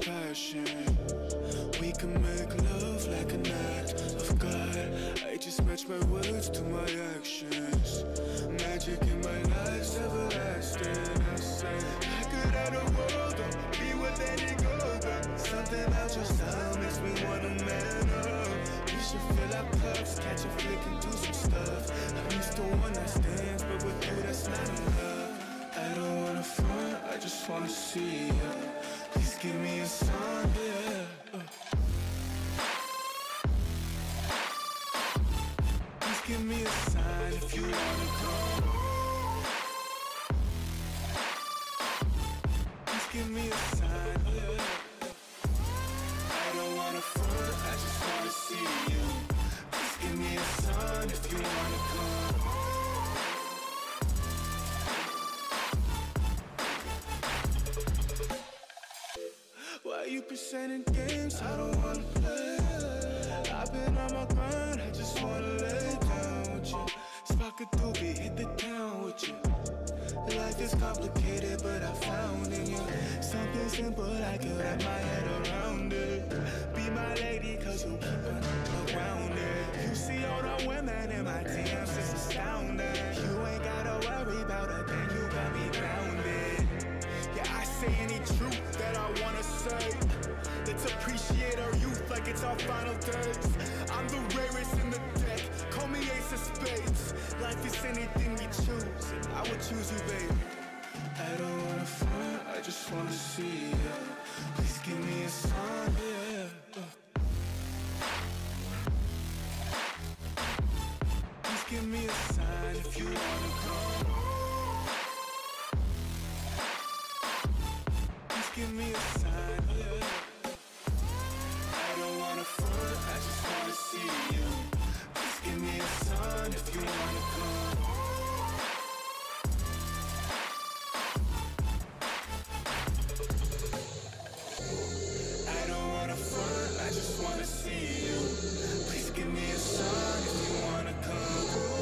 passion. We can make love like an act of God. I just match my words to my actions. Magic in my life's everlasting. I say I could have the world, don't be with any girl, but something about your style makes me wanna man up. We should fill our cups, catch a flick and do some stuff. I'm used to one night stands, but with you that's not enough. I don't wanna front, I just wanna see ya. Please give me a sign, yeah. Please give me a sign if you wanna come. Please give me a sign, yeah. I don't wanna front, I just wanna see you. Please give me a sign if you wanna come. Why you presenting games I don't wanna play? I've been on my grind, I just wanna lay down with you. Spark a doobie, hit the town with you. Life is complicated, but I found in you something simple, I can wrap my head around it. Be my lady, cause you keep it around it. You see all the women in my DMs, it's astounding. You ain't gotta worry about a thing, you got me grounded. Yeah, I say any truth that I wanna say. Let's appreciate our youth like it's our final days. I'm the rarest in the deck, call me ace of spades. Life is anything you choose, and I would choose you, babe. I don't wanna front, I just wanna see ya. Please give me a sign, yeah. Please give me a sign if you wanna come. Please give me a sign, yeah. I don't wanna front, I just wanna see you. Please give me a sign if you wanna come. I don't wanna front, I just wanna see you. Please give me a sign if you wanna come through.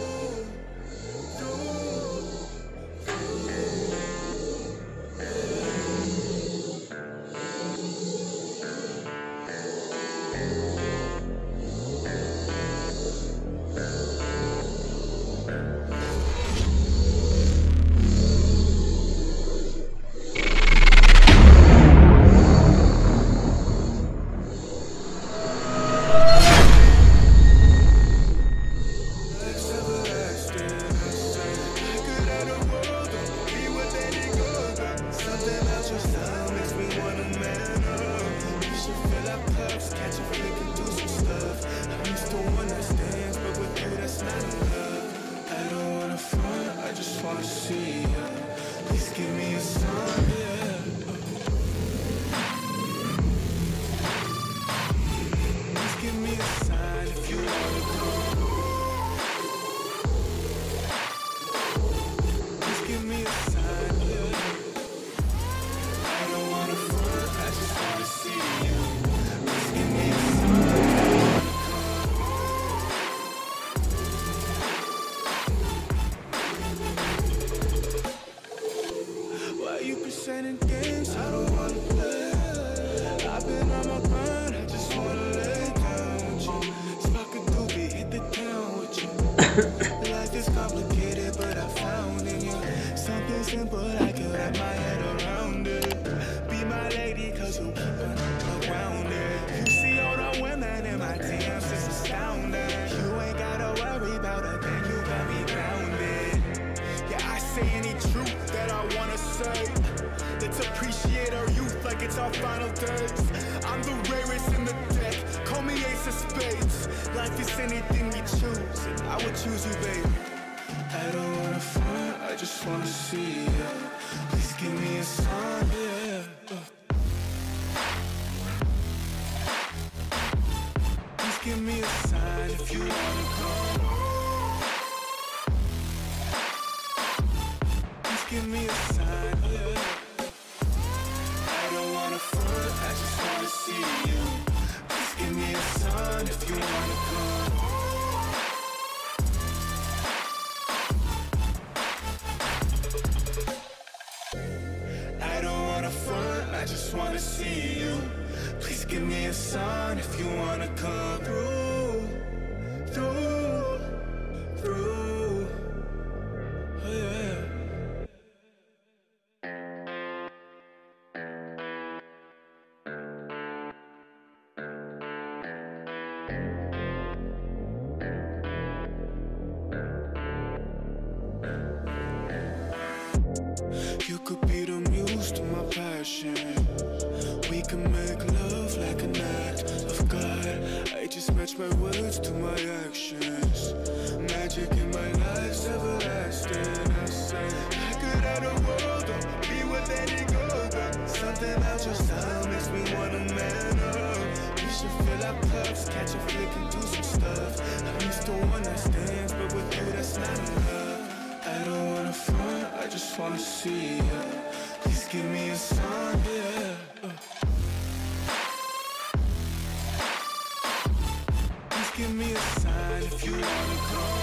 Games I don't wanna play. I've been on my grind, I just wanna lay down with you. Spark a doobie, hit the town with you. Life is complicated, but I found in you something simple, I can wrap my head around it. Be my lady, cause you keep it around it. You see all the women in my DMs, it's astounding. You ain't gotta worry about a thing, you got me grounded. Yeah, I say any truth that I wanna say. Let's appreciate our youth like it's our final days. I'm the rarest in the deck, call me ace of spades. Life is anything you choose, and I would choose you, babe. I don't wanna front, I just wanna see ya. Please give me a sign, yeah. Please give me a sign if you wanna come. Please give me a sign, yeah. I don't wanna front, I just wanna see you. Please give me a sign if you wanna come. I don't wanna front, I just wanna see you. give me a sign if you wanna come through, through, through. Oh yeah. You could be the muse to my passion. We can make love like an act of God. I just match my words to my actions. Magic in my life's everlasting. I say I could have the world, don't be what let it go. But something about your style makes me wanna man up. We should fill our cups, catch a flick and do some stuff. I'm used to one night stands, but with you that's not enough. I don't wanna front, I just wanna see ya. Please give me a sign, yeah. Please give me a sign if you wanna come.